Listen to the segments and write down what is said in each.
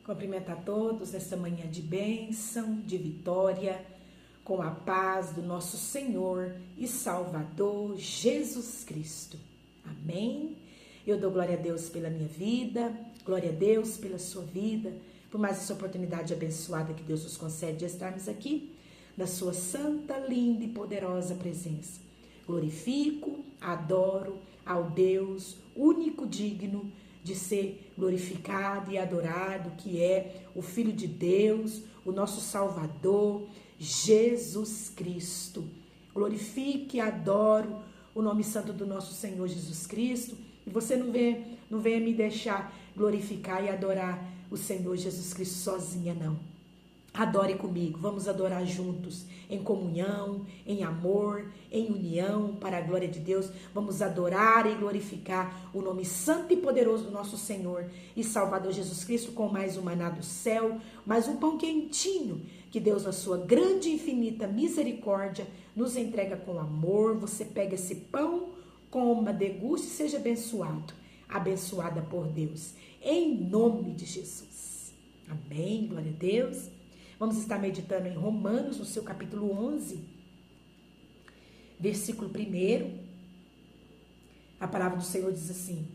Cumprimento a todos nesta manhã de bênção, de vitória, com a paz do nosso Senhor e Salvador Jesus Cristo. Amém? Eu dou glória a Deus pela minha vida, glória a Deus pela sua vida, por mais essa oportunidade abençoada que Deus nos concede de estarmos aqui na sua santa, linda e poderosa presença. Glorifico, adoro ao Deus único digno de ser glorificado e adorado, que é o Filho de Deus, o nosso Salvador, Jesus Cristo. Glorifique e adoro o nome santo do nosso Senhor Jesus Cristo. E você não venha me deixar glorificar e adorar o Senhor Jesus Cristo sozinha, não. Adore comigo, vamos adorar juntos, em comunhão, em amor, em união, para a glória de Deus. Vamos adorar e glorificar o nome santo e poderoso do nosso Senhor e Salvador Jesus Cristo, com mais um maná do céu, mais um pão quentinho, que Deus, na sua grande e infinita misericórdia, nos entrega com amor. Você pega esse pão, coma, deguste e seja abençoado, abençoada por Deus, em nome de Jesus. Amém, glória a Deus. Vamos estar meditando em Romanos, no seu capítulo 11, versículo 1. A palavra do Senhor diz assim: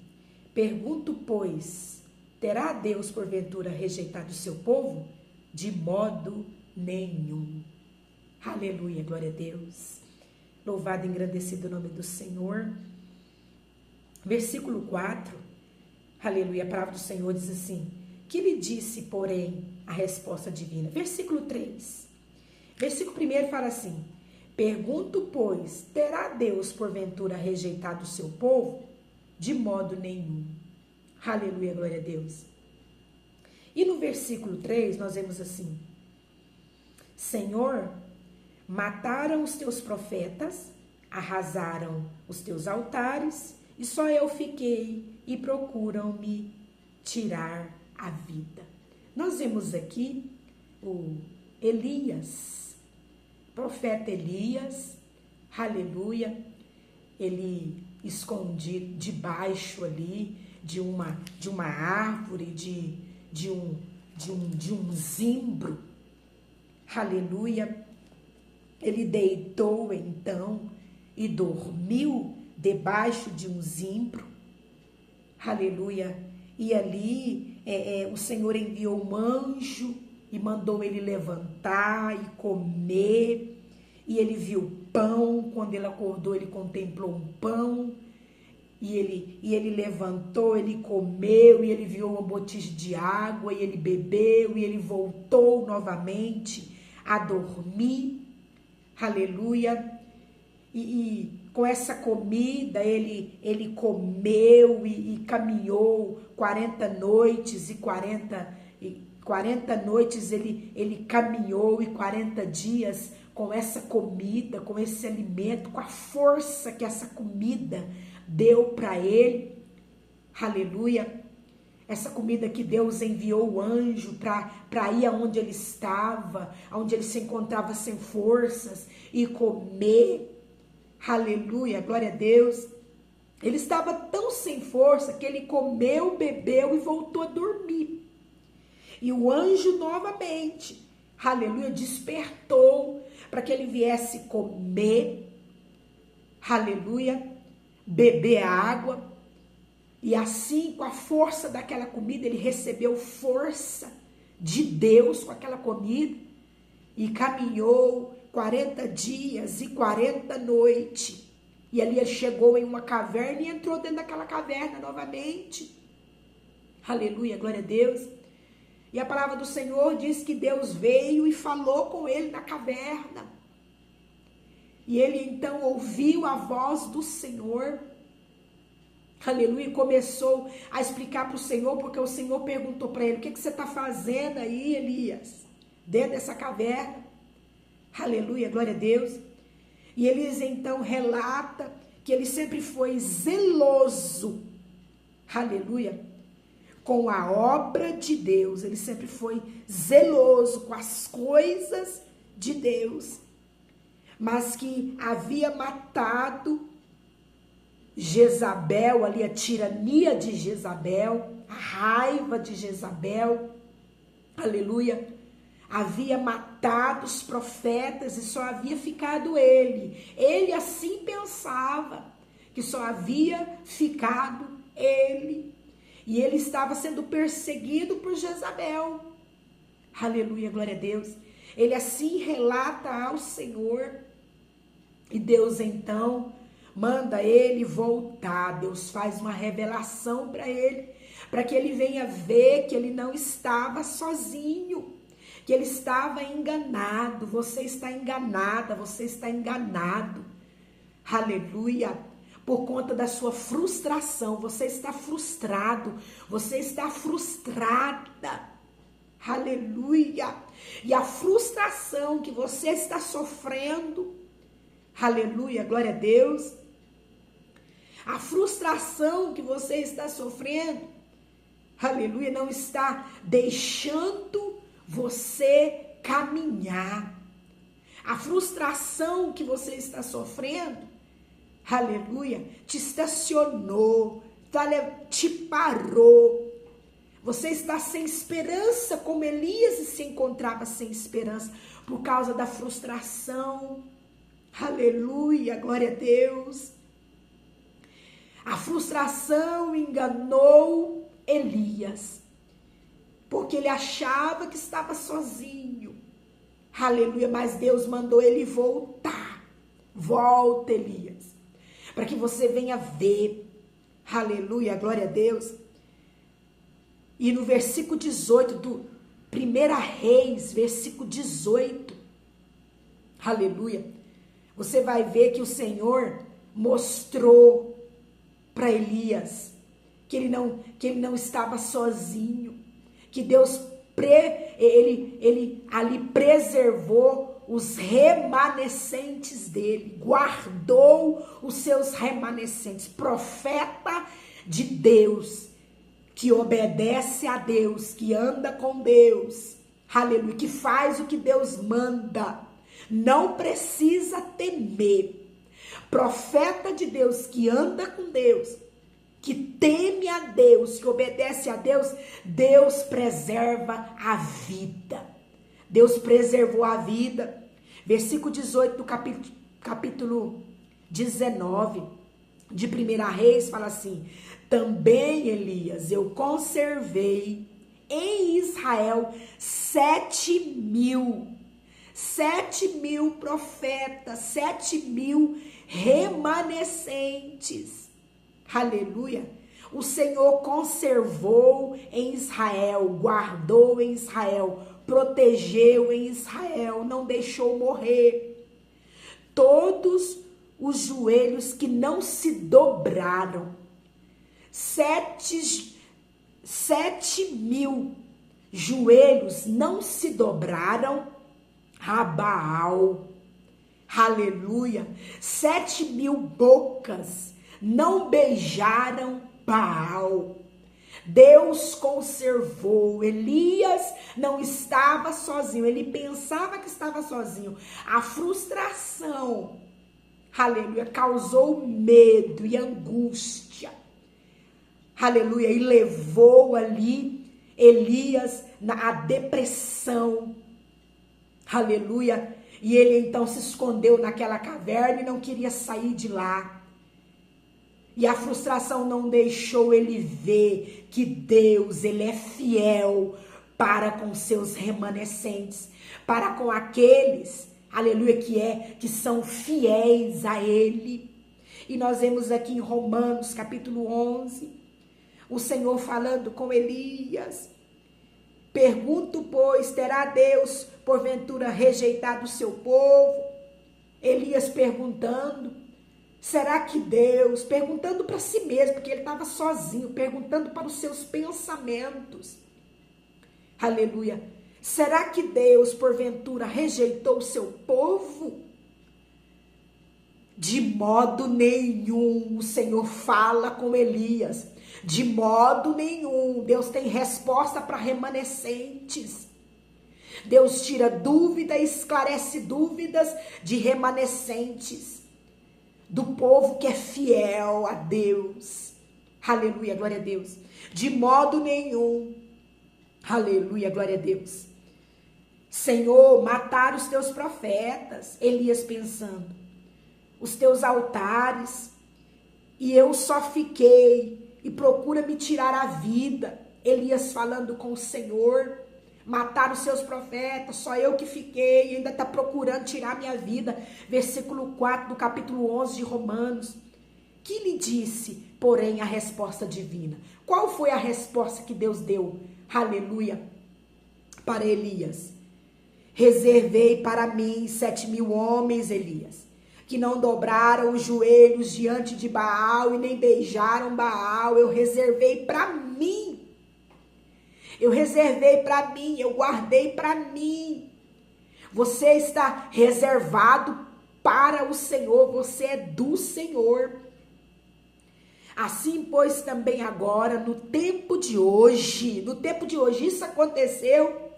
pergunto, pois, terá Deus porventura rejeitado o seu povo? De modo nenhum. Aleluia, glória a Deus. Louvado e engrandecido o nome do Senhor. Versículo 4. Aleluia, a palavra do Senhor diz assim: que lhe disse, porém, a resposta divina? Versículo 3. Versículo 1 fala assim: pergunto, pois, terá Deus porventura rejeitado o seu povo? De modo nenhum. Aleluia, glória a Deus. E no versículo 3 nós vemos assim: Senhor, mataram os teus profetas, arrasaram os teus altares, e só eu fiquei, e procuram me tirar a vida. Nós vemos aqui o Elias, profeta Elias, aleluia, ele escondido debaixo ali de uma árvore, de um zimbro, aleluia. Ele deitou então e dormiu debaixo de um zimbro, aleluia. E ali o Senhor enviou um anjo e mandou ele levantar e comer. E ele viu pão. Quando ele acordou, ele contemplou um pão. E ele levantou, ele comeu, e ele viu uma botija de água, e ele bebeu, e ele voltou novamente a dormir. Aleluia. E com essa comida ele comeu e caminhou 40 noites e 40 noites ele caminhou, e 40 dias com essa comida, com esse alimento, com a força que essa comida deu para ele. Aleluia. Essa comida que Deus enviou o anjo para ir aonde ele estava, aonde ele se encontrava sem forças, e comer. Aleluia, glória a Deus. Ele estava tão sem força que ele comeu, bebeu e voltou a dormir. E o anjo novamente, aleluia, despertou para que ele viesse comer, aleluia, beber água. E assim, com a força daquela comida, ele recebeu força de Deus com aquela comida e caminhou 40 dias e 40 noites. E ali ele chegou em uma caverna e entrou dentro daquela caverna novamente. Aleluia, glória a Deus. E a palavra do Senhor diz que Deus veio e falou com ele na caverna. E ele então ouviu a voz do Senhor. Aleluia, e começou a explicar para o Senhor, porque o Senhor perguntou para ele: o que você está fazendo aí, Elias? Dentro dessa caverna. Aleluia, glória a Deus. E Elias então relata que ele sempre foi zeloso, aleluia, com a obra de Deus. Ele sempre foi zeloso com as coisas de Deus, mas que havia matado Jezabel, ali a tirania de Jezabel, a raiva de Jezabel, aleluia, havia matado os profetas e só havia ficado ele. Ele assim pensava, que só havia ficado ele. E ele estava sendo perseguido por Jezabel. Aleluia, glória a Deus. Ele assim relata ao Senhor. E Deus então manda ele voltar. Deus faz uma revelação para ele, para que ele venha ver que ele não estava sozinho, que ele estava enganado. Você está enganada, você está enganado. Aleluia. Por conta da sua frustração, você está frustrado, você está frustrada. Aleluia. E a frustração que você está sofrendo, aleluia, glória a Deus. A frustração que você está sofrendo, aleluia, não está deixando você caminhar. A frustração que você está sofrendo, aleluia, te estacionou, te parou. Você está sem esperança, como Elias se encontrava sem esperança, por causa da frustração. Aleluia, glória a Deus. A frustração enganou Elias, porque ele achava que estava sozinho. Aleluia, mas Deus mandou ele voltar. Volta, Elias, para que você venha ver. Aleluia, glória a Deus. E no versículo 18 do 1 Reis, versículo 18, aleluia, você vai ver que o Senhor mostrou para Elias que ele não estava sozinho, que Deus ele ali preservou os remanescentes dele, guardou os seus remanescentes. Profeta de Deus, que obedece a Deus, que anda com Deus, aleluia, que faz o que Deus manda, não precisa temer. Profeta de Deus que anda com Deus, que teme a Deus, que obedece a Deus, Deus preserva a vida. Deus preservou a vida. Versículo 18 do capítulo 19 de 1 Reis fala assim: também, Elias, eu conservei em Israel 7.000 profetas, 7.000 remanescentes. Aleluia. O Senhor conservou em Israel, guardou em Israel, protegeu em Israel, não deixou morrer. Todos os joelhos que não se dobraram, 7.000 joelhos não se dobraram a Baal. Aleluia. 7.000 bocas não beijaram Baal. Deus conservou. Elias não estava sozinho. Ele pensava que estava sozinho. A frustração, aleluia, causou medo e angústia. Aleluia. E levou ali Elias à depressão. Aleluia. E ele então se escondeu naquela caverna e não queria sair de lá. E a frustração não deixou ele ver que Deus, ele é fiel para com seus remanescentes, para com aqueles, aleluia, que são fiéis a ele. E nós vemos aqui em Romanos, capítulo 11, o Senhor falando com Elias. Pergunto, pois, terá Deus, porventura, rejeitado o seu povo? Elias perguntando. Será que Deus, perguntando para si mesmo, porque ele estava sozinho, perguntando para os seus pensamentos. Aleluia. Será que Deus, porventura, rejeitou o seu povo? De modo nenhum, o Senhor fala com Elias. De modo nenhum. Deus tem resposta para remanescentes. Deus tira dúvida, esclarece dúvidas de remanescentes, do povo que é fiel a Deus. Aleluia, glória a Deus. De modo nenhum. Aleluia, glória a Deus. Senhor, mataram os teus profetas. Elias pensando, os teus altares, e eu só fiquei, e procura me tirar a vida. Elias falando com o Senhor, mataram os seus profetas, só eu que fiquei, e ainda está procurando tirar minha vida. Versículo 4 do capítulo 11 de Romanos. Que lhe disse, porém, a resposta divina? Qual foi a resposta que Deus deu? Aleluia, para Elias. Reservei para mim 7.000 homens, Elias, que não dobraram os joelhos diante de Baal e nem beijaram Baal. Eu reservei para mim. Eu reservei para mim, eu guardei para mim. Você está reservado para o Senhor, você é do Senhor. Assim, pois, também agora, no tempo de hoje, isso aconteceu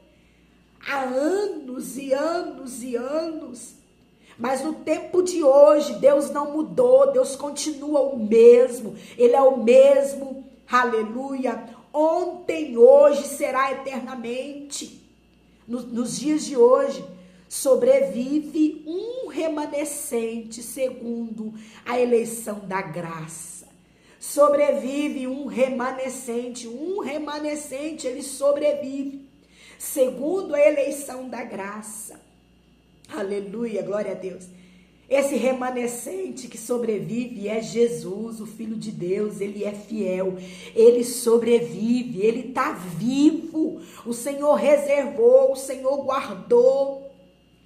há anos e anos e anos, mas no tempo de hoje, Deus não mudou, Deus continua o mesmo, Ele é o mesmo, aleluia, ontem, hoje, será eternamente. Nos dias de hoje, sobrevive um remanescente segundo a eleição da graça. Sobrevive um remanescente, ele sobrevive, segundo a eleição da graça. Aleluia, glória a Deus. Esse remanescente que sobrevive é Jesus, o Filho de Deus. Ele é fiel, ele sobrevive, ele está vivo. O Senhor reservou, o Senhor guardou.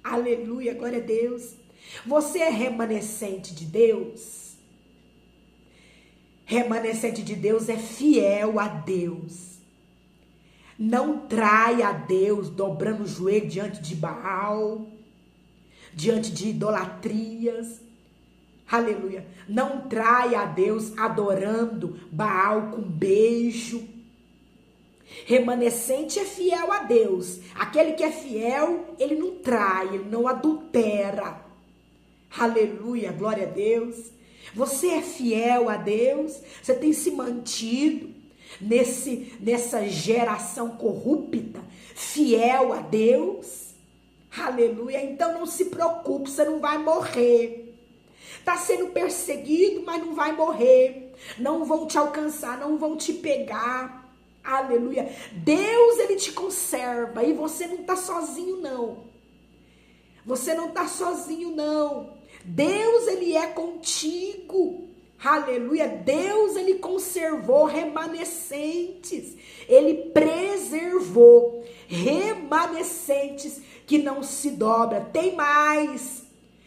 Aleluia, glória a Deus. Você é remanescente de Deus? Remanescente de Deus é fiel a Deus. Não trai a Deus dobrando o joelho diante de Baal, diante de idolatrias. Aleluia. Não trai a Deus adorando Baal com beijo. Remanescente é fiel a Deus. Aquele que é fiel, ele não trai, ele não adultera. Aleluia, glória a Deus. Você é fiel a Deus? Você tem se mantido nessa geração corrupta, fiel a Deus? Aleluia. Então não se preocupe, você não vai morrer. Está sendo perseguido, mas não vai morrer. Não vão te alcançar, não vão te pegar. Aleluia. Deus, ele te conserva e você não está sozinho, não. Você não está sozinho, não. Deus, ele é contigo. Aleluia. Deus, ele conservou remanescentes. Ele preservou remanescentes que não se dobra. Tem mais.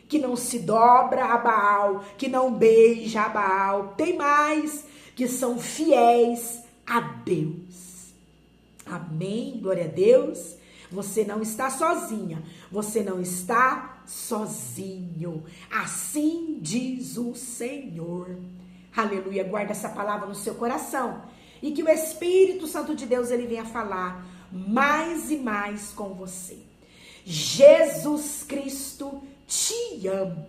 Que não se dobra a Baal, que não beija a Baal. Tem mais. Que são fiéis a Deus. Amém. Glória a Deus. Você não está sozinha. Você não está sozinho. Assim diz o Senhor. Aleluia. Guarda essa palavra no seu coração. E que o Espírito Santo de Deus, ele venha falar mais e mais com você. Jesus Cristo te ama.